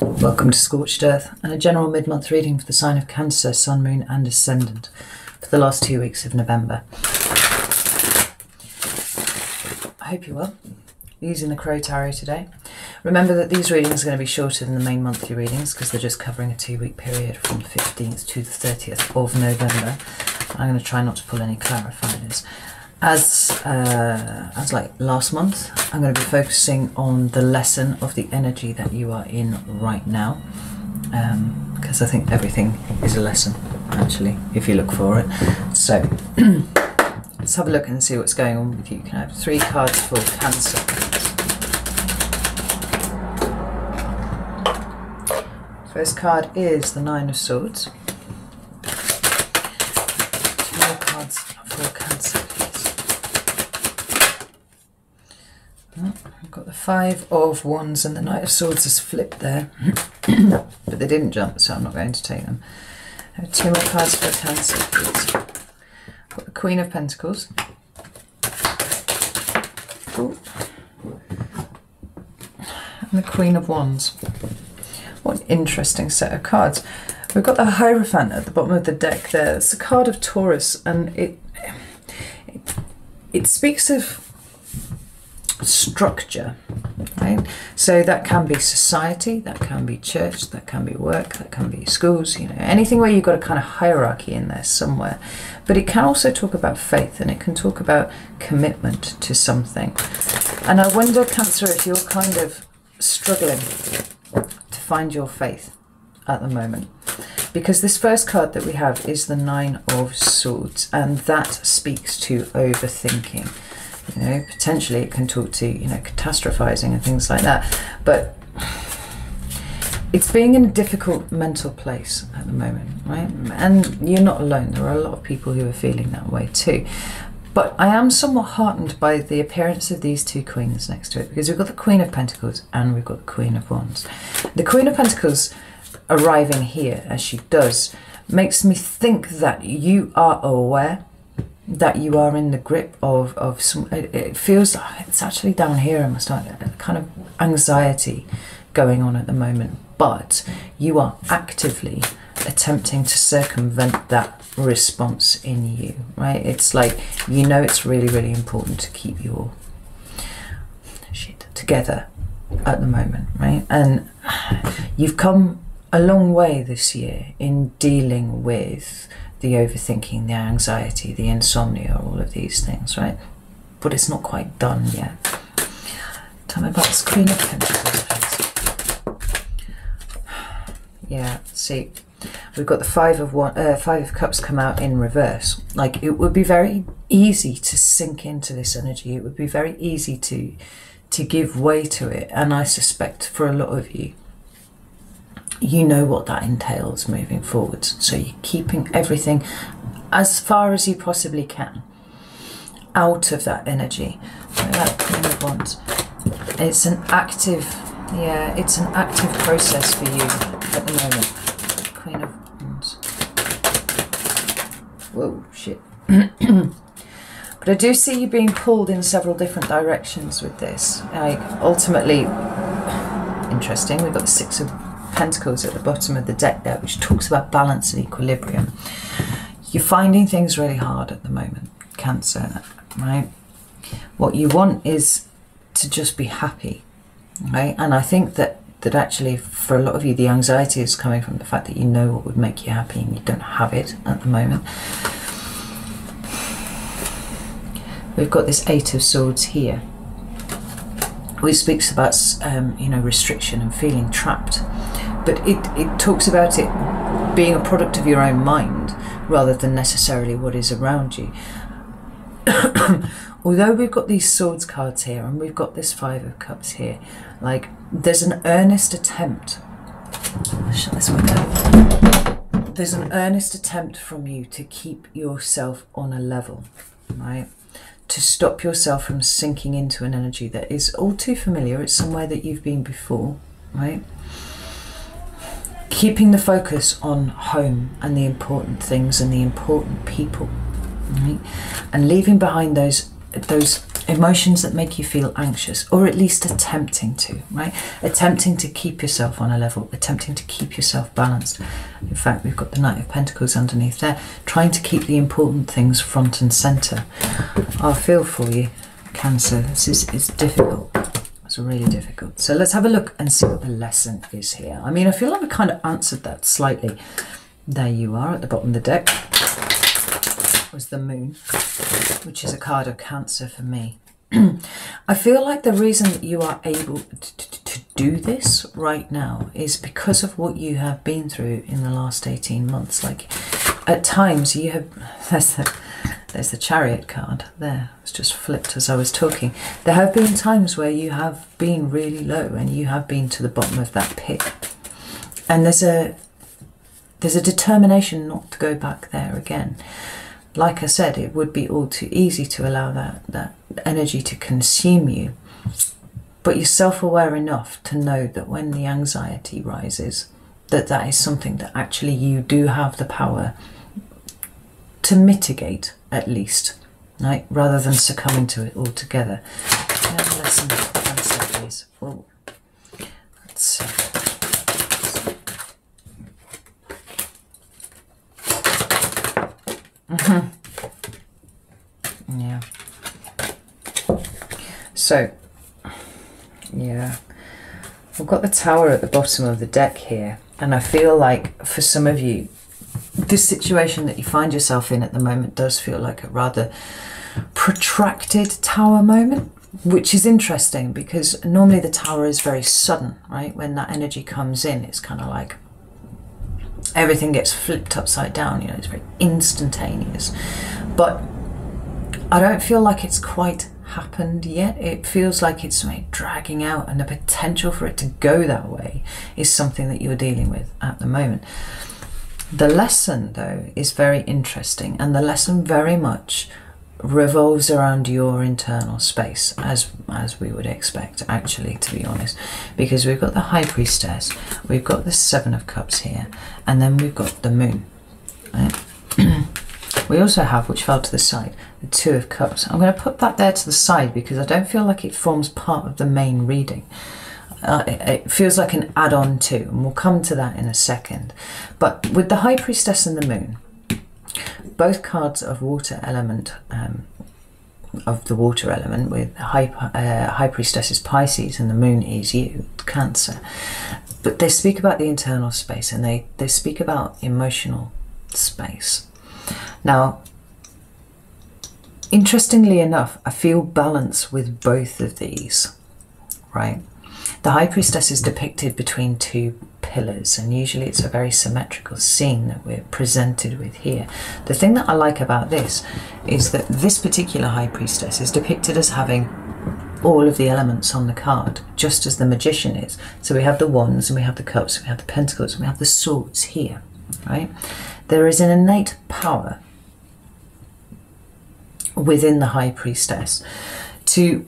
Welcome to Scorched Earth and a general mid-month reading for the sign of Cancer, Sun, Moon and Ascendant for the last 2 weeks of November. I hope you're well. Using the Crow Tarot today. Remember that these readings are going to be shorter than the main monthly readings because they're just covering a 2-week period from the 15th to the 30th of November. I'm going to try not to pull any clarifiers. As like last month, I'm going to be focusing on the lesson of the energy that you are in right now, because I think everything is a lesson, actually, if you look for it. So let's have a look and see what's going on with you. Can I have 3 cards for Cancer? First card is the 9 of Swords. 2 more cards for Cancer, please. I've got the 5 of Wands and the Knight of Swords is flipped there, but they didn't jump, so I'm not going to take them. I have 2 more cards for Cancer, please. I've got the Queen of Pentacles. Ooh. And the Queen of Wands. What an interesting set of cards. We've got the Hierophant at the bottom of the deck there. It's a card of Taurus, and it speaks of structure, right? So that can be society, that can be church, that can be work, that can be schools, you know, anything where you've got a kind of hierarchy in there somewhere. But it can also talk about faith, and it can talk about commitment to something. And I wonder, Cancer, if you're kind of struggling to find your faith at the moment, because this first card that we have is the 9 of Swords, and that speaks to overthinking. You know, potentially it can talk to, you know, catastrophizing and things like that, but it's being in a difficult mental place at the moment, right? And you're not alone. There are a lot of people who are feeling that way too. But I am somewhat heartened by the appearance of these 2 queens next to it, because we've got the Queen of Pentacles and we've got the Queen of Wands. The Queen of Pentacles arriving here, as she does, makes me think that you are aware that you are in the grip of some, it feels like it's actually down here, I must have a kind of anxiety going on at the moment, but you are actively attempting to circumvent that response in you, right? It's like, you know, it's really, really important to keep your shit together at the moment, right? And you've come a long way this year in dealing with the overthinking, the anxiety, the insomnia, all of these things, right? But it's not quite done yet. Tell me about this Queen of Pentacles, please. Yeah, see, we've got the 5 of Cups come out in reverse. Like, it would be very easy to sink into this energy. It would be very easy to give way to it. And I suspect for a lot of you, you know what that entails moving forwards. So you're keeping everything as far as you possibly can out of that energy. So that Queen of Wands. It's an active, yeah, it's an active process for you at the moment. Queen of Wands. Whoa, shit. But I do see you being pulled in several different directions with this. Like, ultimately, interesting, we've got the 6 of Pentacles at the bottom of the deck there, which talks about balance and equilibrium. You're finding things really hard at the moment, Cancer, right? What you want is to just be happy, right? And I think that actually for a lot of you, the anxiety is coming from the fact that you know what would make you happy and you don't have it at the moment. We've got this 8 of Swords here, which speaks about you know, restriction and feeling trapped. But it talks about it being a product of your own mind rather than necessarily what is around you. Although we've got these Swords cards here and we've got this 5 of Cups here, like, there's an earnest attempt. Shut this window. There's an earnest attempt from you to keep yourself on a level, right? To stop yourself from sinking into an energy that is all too familiar. It's somewhere that you've been before, right? Keeping the focus on home and the important things and the important people, right? And leaving behind those emotions that make you feel anxious, or at least attempting to, right? Attempting to keep yourself on a level, attempting to keep yourself balanced. In fact, we've got the Knight of Pentacles underneath there, trying to keep the important things front and centre. I feel for you, Cancer. This is difficult. It's really difficult. So let's have a look and see what the lesson is here. I mean, I feel like we kind of answered that slightly. There you are at the bottom of the deck. Was the Moon, which is a card of Cancer for me. I feel like the reason that you are able to do this right now is because of what you have been through in the last 18 months. Like, at times you have, there's the Chariot card there. It's just flipped as I was talking. There have been times where you have been really low and you have been to the bottom of that pit. And there's a determination not to go back there again. Like I said, it would be all too easy to allow that energy to consume you. But you're self-aware enough to know that when the anxiety rises, that is something that actually you do have the power to mitigate, at least, right? Rather than succumbing to it altogether. Lesson for Cancer, please. Oh, let's see. Yeah. So, yeah, we've got the Tower at the bottom of the deck here, and I feel like for some of you, this situation that you find yourself in at the moment does feel like a rather protracted Tower moment, which is interesting because normally the Tower is very sudden, right? When that energy comes in, it's kind of like everything gets flipped upside down, you know, it's very instantaneous. But I don't feel like it's quite happened yet. It feels like it's dragging out, and the potential for it to go that way is something that you're dealing with at the moment. The lesson, though, is very interesting, and the lesson very much revolves around your internal space, as we would expect, actually, to be honest, because we've got the High Priestess, we've got the Seven of Cups here, and then we've got the Moon, right? We also have, which fell to the side, the Two of Cups. I'm going to put that there to the side because I don't feel like it forms part of the main reading. It feels like an add-on to, and we'll come to that in a second. But with the High Priestess and the Moon, both cards of water element, of the water element, with High Priestess is Pisces and the Moon is you, Cancer. But they speak about the internal space, and they speak about emotional space. Now, interestingly enough, I feel balance with both of these, right? The High Priestess is depicted between two pillars, and usually it's a very symmetrical scene that we're presented with here. The thing that I like about this is that this particular High Priestess is depicted as having all of the elements on the card, just as the Magician is. So we have the Wands, and we have the Cups, and we have the Pentacles, and we have the Swords here, right? There is an innate power within the High Priestess to,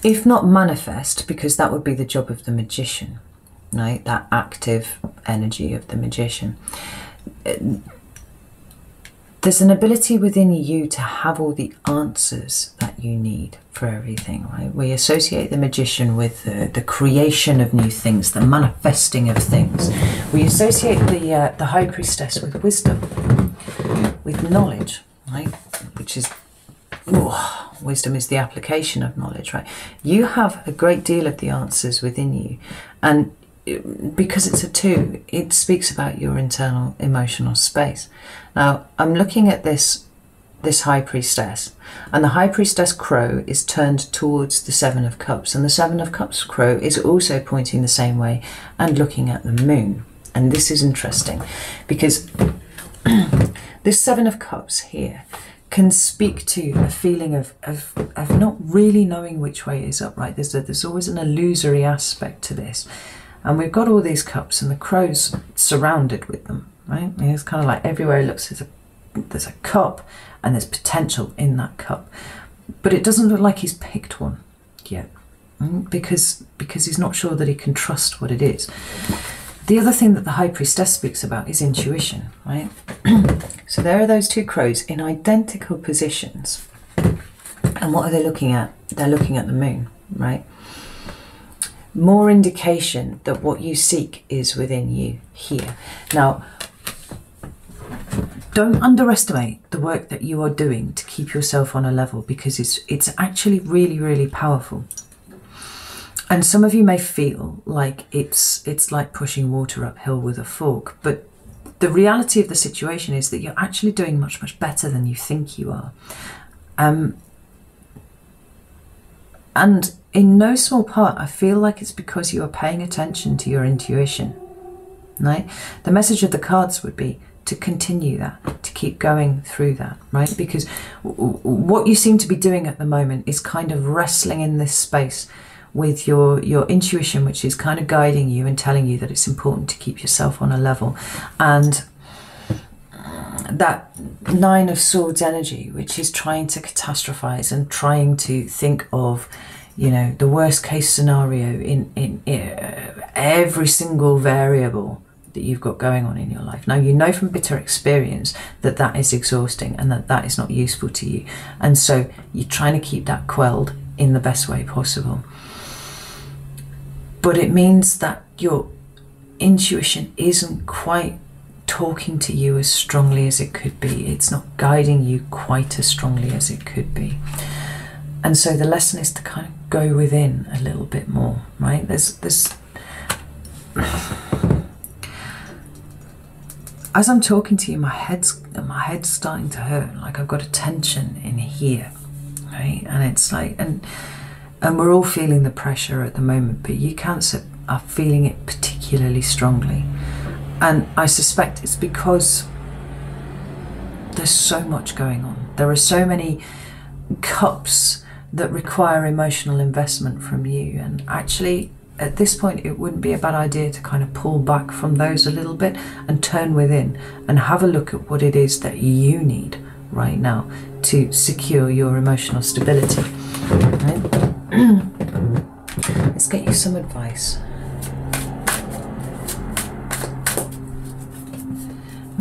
if not manifest, because that would be the job of the Magician, right? That active energy of the Magician. There's an ability within you to have all the answers that you need for everything, right? We associate the Magician with the creation of new things, the manifesting of things. We associate the High Priestess with wisdom, with knowledge, right? Which is, wisdom is the application of knowledge, right? You have a great deal of the answers within you, and because it's a two, it speaks about your internal emotional space. Now, I'm looking at this High Priestess, and the High Priestess crow is turned towards the Seven of Cups, and the Seven of Cups crow is also pointing the same way and looking at the Moon. And this is interesting because this Seven of Cups here can speak to a feeling of not really knowing which way is up, right? There's always an illusory aspect to this. And we've got all these cups and the crow's surrounded with them, right? And it's kind of like everywhere it looks, there's a cup and there's potential in that cup. But it doesn't look like he's picked one yet, because he's not sure that he can trust what it is. The other thing that the High Priestess speaks about is intuition, right? So there are those two crows in identical positions. And what are they looking at? They're looking at the moon, right? More indication that what you seek is within you here. Now, don't underestimate the work that you are doing to keep yourself on a level, because it's actually really, really powerful. And some of you may feel like it's like pushing water uphill with a fork, but the reality of the situation is that you're actually doing much, much better than you think you are. And in no small part, I feel like it's because you are paying attention to your intuition, right? The message of the cards would be to continue that, to keep going through that, right? Because what you seem to be doing at the moment is kind of wrestling in this space with your intuition, which is kind of guiding you and telling you that it's important to keep yourself on a level. And that Nine of Swords energy, which is trying to catastrophize and trying to think of, you know, the worst case scenario in every single variable that you've got going on in your life. Now, you know from bitter experience that that is exhausting and that that is not useful to you. And so you're trying to keep that quelled in the best way possible. But it means that your intuition isn't quite talking to you as strongly as it could be. It's not guiding you quite as strongly as it could be. And so the lesson is to kind of go within a little bit more, right? There's as I'm talking to you, my head's starting to hurt. Like I've got a tension in here, right? And it's like, and we're all feeling the pressure at the moment, but you Cancer are feeling it particularly strongly. And I suspect it's because there's so much going on. There are so many cups that require emotional investment from you. And actually, at this point, it wouldn't be a bad idea to kind of pull back from those a little bit and turn within and have a look at what it is that you need right now to secure your emotional stability. Right? Let's get you some advice.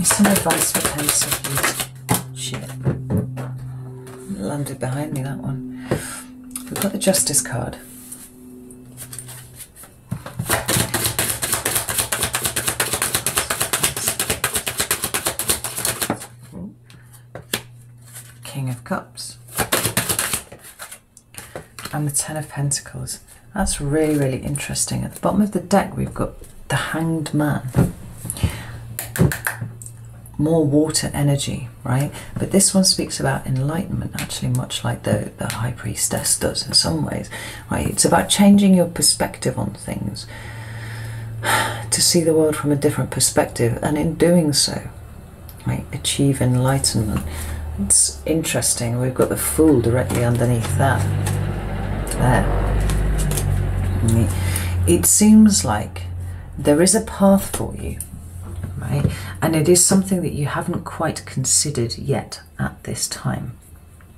Some advice for Pensive. Shit. Landed behind me, that one. We've got the Justice card. King of Cups. And the Ten of Pentacles. That's really, really interesting. At the bottom of the deck, we've got the Hanged Man. More water energy, right? But this one speaks about enlightenment, actually, much like the High Priestess does in some ways, right? It's about changing your perspective on things, to see the world from a different perspective, and in doing so, right, achieve enlightenment. It's interesting, we've got the Fool directly underneath that. There. It seems like there is a path for you, right? And it is something that you haven't quite considered yet at this time,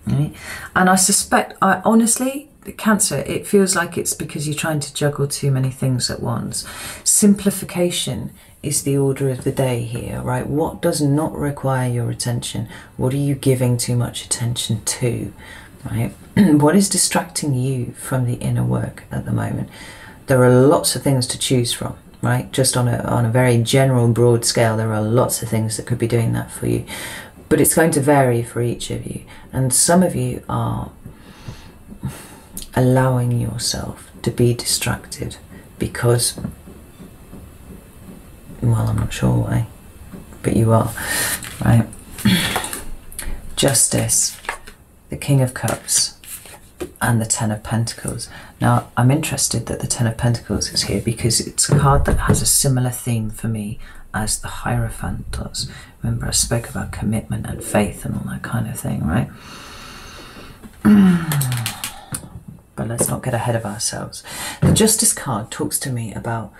right? And I suspect, honestly, Cancer, it feels like it's because you're trying to juggle too many things at once. Simplification is the order of the day here, right? What does not require your attention? What are you giving too much attention to, right? What is distracting you from the inner work at the moment? There are lots of things to choose from, right? Just on a very general, broad scale, there are lots of things that could be doing that for you. But it's going to vary for each of you. And some of you are allowing yourself to be distracted because, well, I'm not sure why, but you are, right? Justice, the King of Cups, and the Ten of Pentacles. Now, I'm interested that the Ten of Pentacles is here because it's a card that has a similar theme for me as the Hierophant does. Remember, I spoke about commitment and faith and all that kind of thing, right? But let's not get ahead of ourselves. The Justice card talks to me about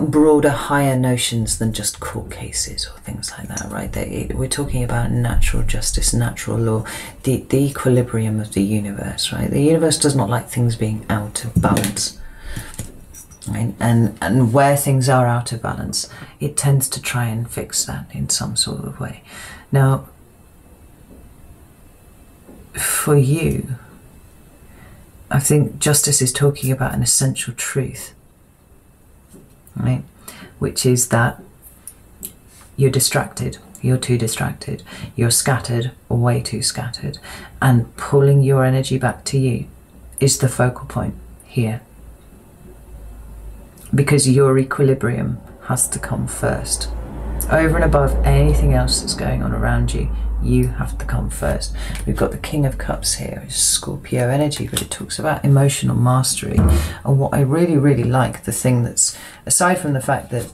broader, higher notions than just court cases or things like that, right? We're talking about natural justice, natural law, the equilibrium of the universe, right? The universe does not like things being out of balance. right? And where things are out of balance, it tends to try and fix that in some sort of way. Now, for you, I think justice is talking about an essential truth, right? Which is that you're distracted, you're too distracted, you're scattered or way too scattered, and pulling your energy back to you is the focal point here. Because your equilibrium has to come first. Over and above anything else that's going on around you, you have to come first. We've got the King of Cups here, it's Scorpio energy, but it talks about emotional mastery. And what I really, really like, the thing that's, aside from the fact that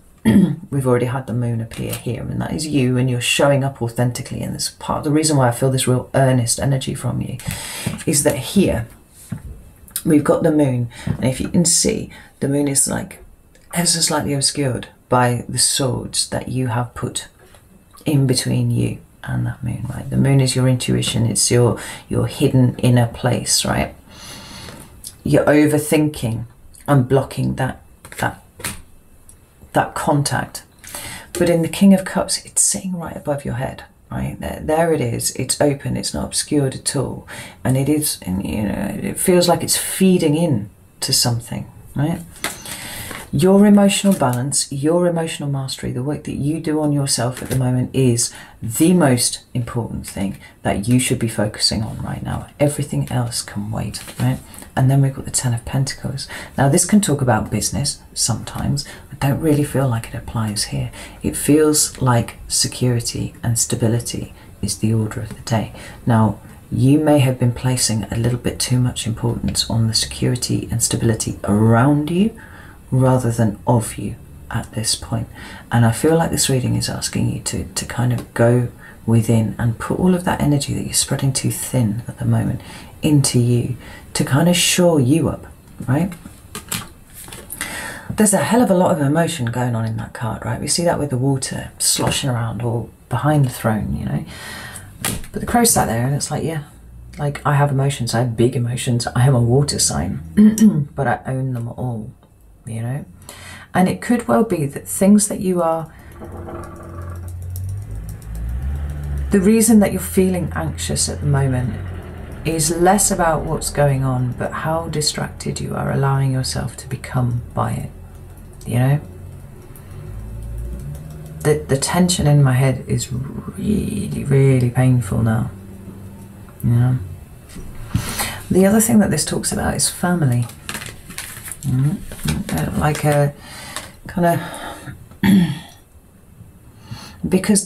we've already had the moon appear here, and that is you, and you're showing up authentically, and this part of the reason why I feel this real earnest energy from you is that here we've got the moon, and if you can see, the moon is like ever so slightly obscured by the swords that you have put in between you and that moon, right? The moon is your intuition, it's your hidden inner place, right? You're overthinking and blocking that contact. But in the King of Cups, it's sitting right above your head, right? There it is, it's open, it's not obscured at all. And it is, and you know, it feels like it's feeding in to something, right? Your emotional balance, your emotional mastery, the work that you do on yourself at the moment is the most important thing that you should be focusing on right now. Everything else can wait, right? And then we've got the Ten of Pentacles. Now this can talk about business sometimes. I don't really feel like it applies here. It feels like security and stability is the order of the day. Now, you may have been placing a little bit too much importance on the security and stability around you rather than of you at this point. And I feel like this reading is asking you to kind of go within and put all of that energy that you're spreading too thin at the moment into you to kind of shore you up, right? There's a hell of a lot of emotion going on in that card, right? We see that with the water sloshing around all behind the throne, you know. But the crow sat there and it's like, yeah, like I have emotions, I have big emotions, I am a water sign, but I own them all, you know. And it could well be that things that you are, the reason that you're feeling anxious at the moment is less about what's going on, but how distracted you are allowing yourself to become by it, you know. The tension in my head is really, really painful now, you know. The other thing that this talks about is family. Like a kind of because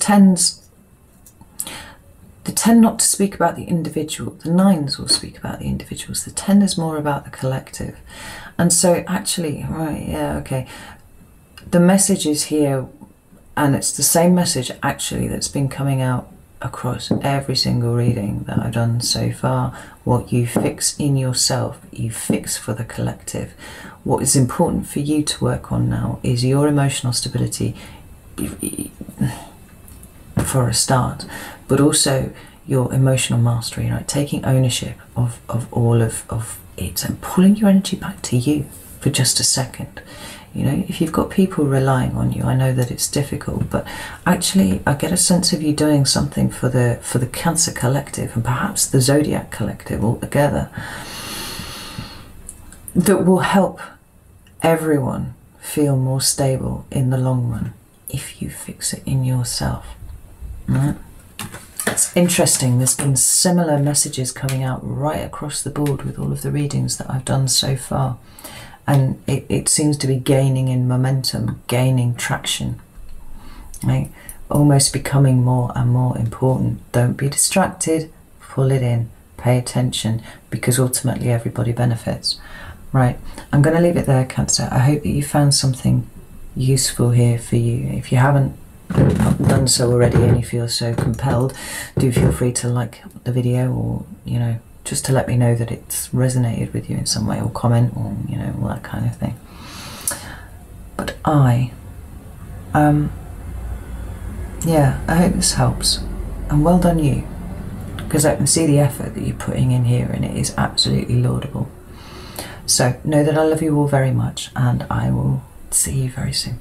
the 10 not to speak about the individual, the 9s will speak about the individuals, the 10 is more about the collective. And so actually, right, yeah, okay, the message is here, and it's the same message actually that's been coming out across every single reading that I've done so far. What you fix in yourself, you fix for the collective. What is important for you to work on now is your emotional stability for a start, but also your emotional mastery, right? Taking ownership of all of it and pulling your energy back to you for just a second. You know, if you've got people relying on you, I know that it's difficult, but actually I get a sense of you doing something for the Cancer collective and perhaps the Zodiac collective altogether that will help everyone feel more stable in the long run if you fix it in yourself. Right? It's interesting, there's been similar messages coming out right across the board with all of the readings that I've done so far. And it seems to be gaining in momentum, gaining traction, right? Almost becoming more and more important. Don't be distracted, pull it in, pay attention, because ultimately everybody benefits, right? I'm going to leave it there, Cancer. I hope that you found something useful here for you. If you haven't done so already and you feel so compelled, do feel free to like the video, or, you know, just to let me know that it's resonated with you in some way, or comment, or, you know, all that kind of thing. But yeah, I hope this helps, and well done you, because I can see the effort that you're putting in here, and it is absolutely laudable. So know that I love you all very much, and I will see you very soon.